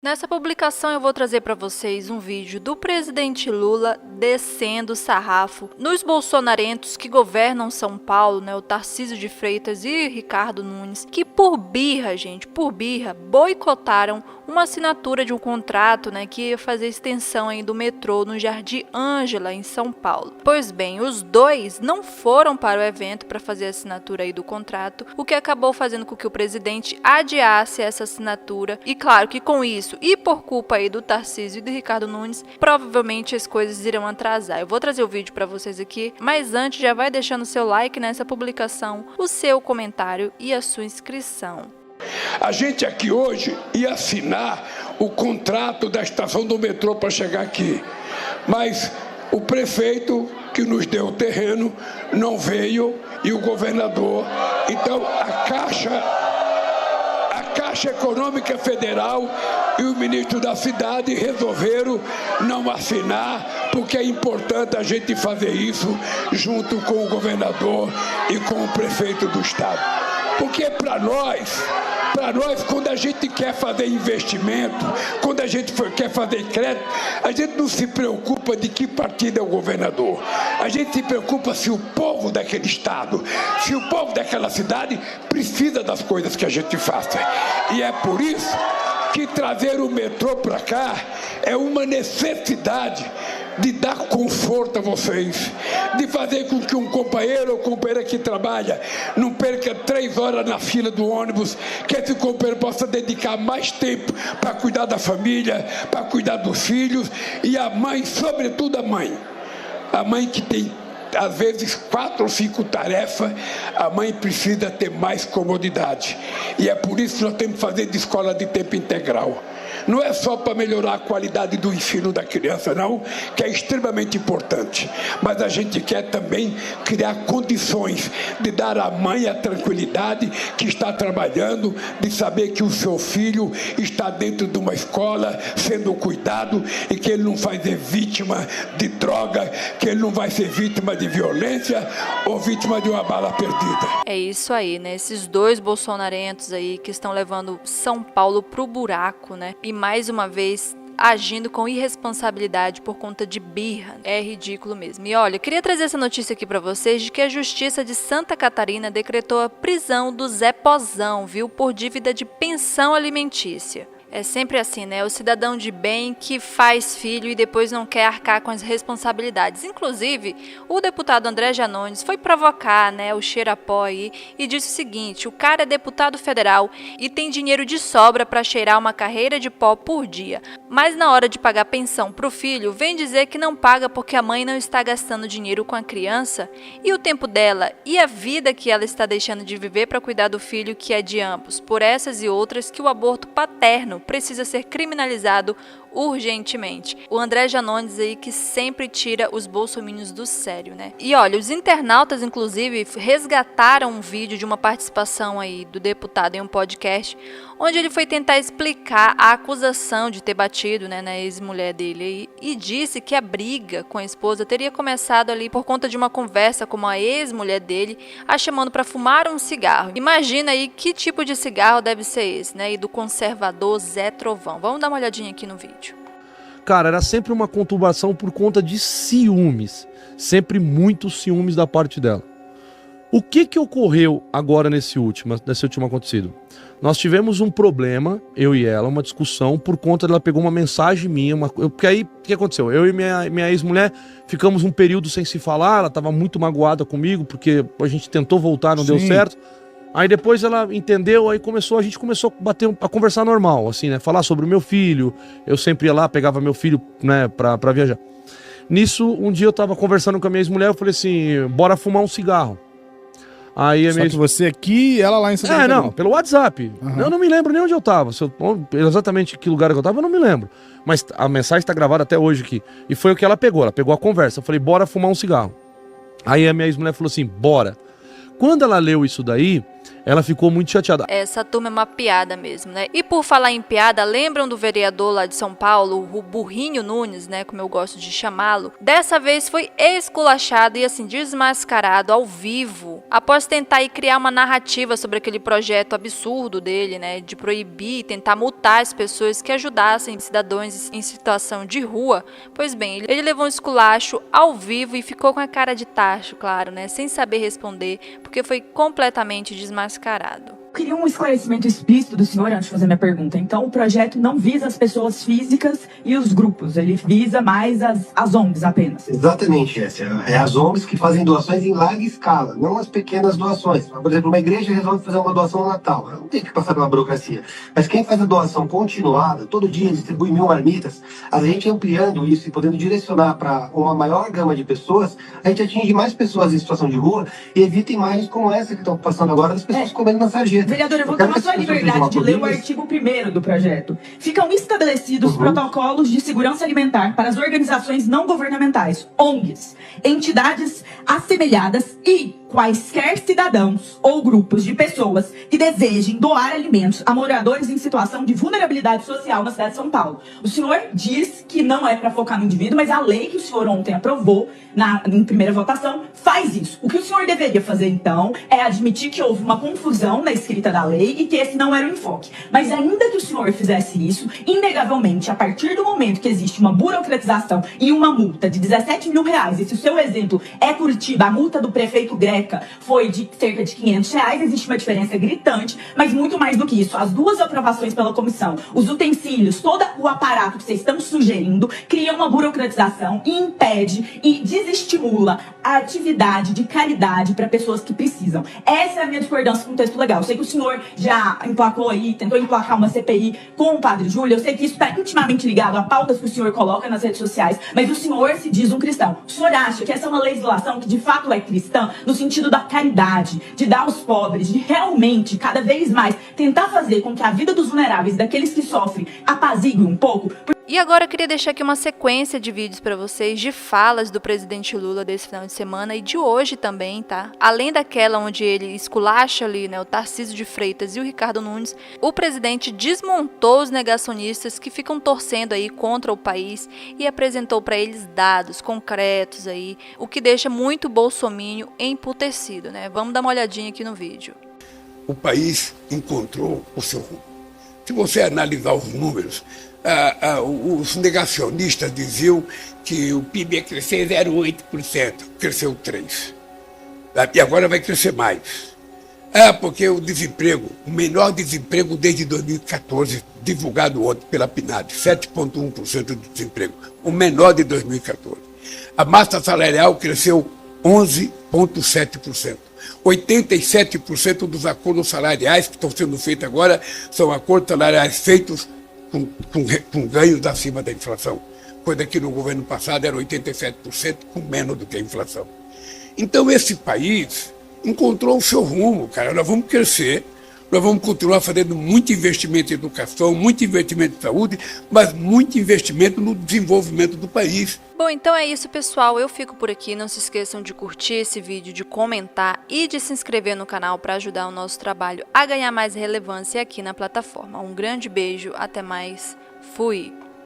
Nessa publicação eu vou trazer para vocês um vídeo do presidente Lula descendo o sarrafo nos bolsonarentos que governam São Paulo, o Tarcísio de Freitas e Ricardo Nunes, que por birra, boicotaram uma assinatura de um contrato, que ia fazer extensão aí do metrô no Jardim Ângela, em São Paulo. Pois bem, os dois não foram para o evento para fazer a assinatura aí do contrato, o que acabou fazendo com que o presidente adiasse essa assinatura, e claro que com isso e por culpa aí do Tarcísio e do Ricardo Nunes, provavelmente as coisas irão atrasar. Eu vou trazer o vídeo para vocês aqui, mas antes já vai deixando o seu like nessa publicação, o seu comentário e a sua inscrição. A gente aqui hoje ia assinar o contrato da estação do metrô para chegar aqui, mas o prefeito que nos deu o terreno não veio e o governador, então a Caixa Econômica Federal e o ministro da cidade resolveram não assinar, porque é importante a gente fazer isso junto com o governador e com o prefeito do estado. Porque para nós, quando a gente quer fazer investimento, quando a gente quer fazer crédito, a gente não se preocupa de que partido é o governador. A gente se preocupa se o povo daquele estado, se o povo daquela cidade precisa das coisas que a gente faça. E é por isso que trazer o metrô para cá é uma necessidade de dar conforto a vocês, de fazer com que um companheiro ou companheira que trabalha não perca 3 horas na fila do ônibus, que esse companheiro possa dedicar mais tempo para cuidar da família, para cuidar dos filhos, e a mãe, sobretudo a mãe que tem às vezes 4 ou 5 tarefas, a mãe precisa ter mais comodidade, e é por isso que nós temos que fazer de escola de tempo integral. Não é só para melhorar a qualidade do ensino da criança, não, que é extremamente importante, mas a gente quer também criar condições de dar à mãe a tranquilidade que está trabalhando, de saber que o seu filho está dentro de uma escola sendo cuidado e que ele não vai ser vítima de droga, que ele não vai ser vítima de violência ou vítima de uma bala perdida. É isso aí, esses dois bolsonarentos aí que estão levando São Paulo pro buraco, e mais uma vez agindo com irresponsabilidade por conta de birra. É ridículo mesmo. E olha, eu queria trazer essa notícia aqui pra vocês de que a Justiça de Santa Catarina decretou a prisão do Zé Pozão, por dívida de pensão alimentícia. É sempre assim, o cidadão de bem que faz filho e depois não quer arcar com as responsabilidades. Inclusive, o deputado André Janones foi provocar, o cheira-pó aí e disse o seguinte: o cara é deputado federal e tem dinheiro de sobra para cheirar uma carreira de pó por dia, mas na hora de pagar pensão pro filho, vem dizer que não paga porque a mãe não está gastando dinheiro com a criança e o tempo dela e a vida que ela está deixando de viver para cuidar do filho que é de ambos. Por essas e outras que o aborto paterno precisa ser criminalizado urgentemente. O André Janones aí que sempre tira os bolsominions do sério, E olha, os internautas inclusive resgataram um vídeo de uma participação aí do deputado em um podcast, onde ele foi tentar explicar a acusação de ter batido, na ex-mulher dele aí, e disse que a briga com a esposa teria começado ali por conta de uma conversa com a ex-mulher dele, a chamando para fumar um cigarro. Imagina aí que tipo de cigarro deve ser esse, E do conservador Zé Trovão. Vamos dar uma olhadinha aqui no vídeo. Cara, era sempre uma conturbação por conta de ciúmes. Sempre muitos ciúmes da parte dela. O que ocorreu agora nesse último acontecido? Nós tivemos um problema, eu e ela, uma discussão, por conta dela pegou uma mensagem minha, porque aí, o que aconteceu? Eu e minha ex-mulher ficamos um período sem se falar, ela estava muito magoada comigo, porque a gente tentou voltar, não deu certo. Aí depois ela entendeu, aí a gente começou a conversar normal, assim, falar sobre o meu filho. Eu sempre ia lá, pegava meu filho, pra viajar. Nisso, um dia eu tava conversando com a minha ex-mulher, eu falei assim, bora fumar um cigarro. Aí Só que você aqui e ela lá em Santa Catarina. Não, pelo WhatsApp. Uhum. Eu não me lembro nem onde eu tava. Exatamente que lugar que eu tava, eu não me lembro. Mas a mensagem tá gravada até hoje aqui. E foi o que ela pegou a conversa. Eu falei, bora fumar um cigarro. Aí a minha ex-mulher falou assim, bora. Quando ela leu isso daí, ela ficou muito chateada. Essa turma é uma piada mesmo, né? E por falar em piada, lembram do vereador lá de São Paulo, o Burrinho Nunes, né? Como eu gosto de chamá-lo. Dessa vez foi esculachado e assim desmascarado ao vivo, após tentar aí criar uma narrativa sobre aquele projeto absurdo dele, né? De proibir e tentar multar as pessoas que ajudassem cidadãos em situação de rua. Pois bem, ele levou um esculacho ao vivo e ficou com a cara de tacho, claro, né? Sem saber responder, porque foi completamente desmascarado. Queria um esclarecimento explícito do senhor antes de fazer minha pergunta. Então, o projeto não visa as pessoas físicas e os grupos, ele visa mais as ONGs apenas. Exatamente, Essa. É as ONGs que fazem doações em larga escala, não as pequenas doações. Por exemplo, uma igreja resolve fazer uma doação no Natal, ela não tem que passar pela burocracia. Mas quem faz a doação continuada, todo dia distribui 1000 marmitas, a gente ampliando isso e podendo direcionar para uma maior gama de pessoas, a gente atinge mais pessoas em situação de rua e evita imagens como essa que estão passando agora das pessoas comendo na sarjeta. Vereador, eu vou tomar sua liberdade de ler o artigo 1º do projeto. Ficam estabelecidos protocolos de segurança alimentar para as organizações não governamentais, ONGs, entidades assemelhadas e quaisquer cidadãos ou grupos de pessoas que desejem doar alimentos a moradores em situação de vulnerabilidade social na cidade de São Paulo. O senhor diz que não é para focar no indivíduo, mas a lei que o senhor ontem aprovou em primeira votação faz isso. O que o senhor deveria fazer, então, é admitir que houve uma confusão na escrita da lei e que esse não era o enfoque. Mas ainda que o senhor fizesse isso, inegavelmente, a partir do momento que existe uma burocratização e uma multa de 17 mil reais, e se o seu exemplo é Curitiba, a multa do prefeito Greca foi de cerca de 500 reais, existe uma diferença gritante, mas muito mais do que isso, as duas aprovações pela comissão, os utensílios, todo o aparato que vocês estão sugerindo, cria uma burocratização e impede e desestimula a atividade de caridade para pessoas que precisam. Essa é a minha discordância com o texto legal. Eu sei que o senhor já emplacou aí, tentou emplacar uma CPI com o padre Júlio, eu sei que isso está intimamente ligado a pautas que o senhor coloca nas redes sociais, mas o senhor se diz um cristão. O senhor acha que essa é uma legislação que de fato é cristã, no sentido da caridade, de dar aos pobres, de realmente, cada vez mais, tentar fazer com que a vida dos vulneráveis, daqueles que sofrem, apazigue um pouco? E agora eu queria deixar aqui uma sequência de vídeos para vocês de falas do presidente Lula desse final de semana e de hoje também, tá? Além daquela onde ele esculacha ali, né, o Tarcísio de Freitas e o Ricardo Nunes, o presidente desmontou os negacionistas que ficam torcendo aí contra o país e apresentou para eles dados concretos aí, o que deixa muito bolsominion emputecido, né? Vamos dar uma olhadinha aqui no vídeo. O país encontrou o seu rumo. Se você analisar os números, os negacionistas diziam que o PIB ia crescer 0,8%, cresceu 3%. E agora vai crescer mais. Porque o desemprego, o menor desemprego desde 2014, divulgado ontem pela PNAD, 7,1% de desemprego, o menor de 2014. A massa salarial cresceu 11,7%. 87% dos acordos salariais que estão sendo feitos agora são acordos salariais feitos com ganhos acima da inflação, coisa que no governo passado era 87%, com menos do que a inflação. Então esse país encontrou o seu rumo, cara. Nós vamos crescer, nós vamos continuar fazendo muito investimento em educação, muito investimento em saúde, mas muito investimento no desenvolvimento do país. Bom, então é isso, pessoal. Eu fico por aqui. Não se esqueçam de curtir esse vídeo, de comentar e de se inscrever no canal para ajudar o nosso trabalho a ganhar mais relevância aqui na plataforma. Um grande beijo, até mais. Fui!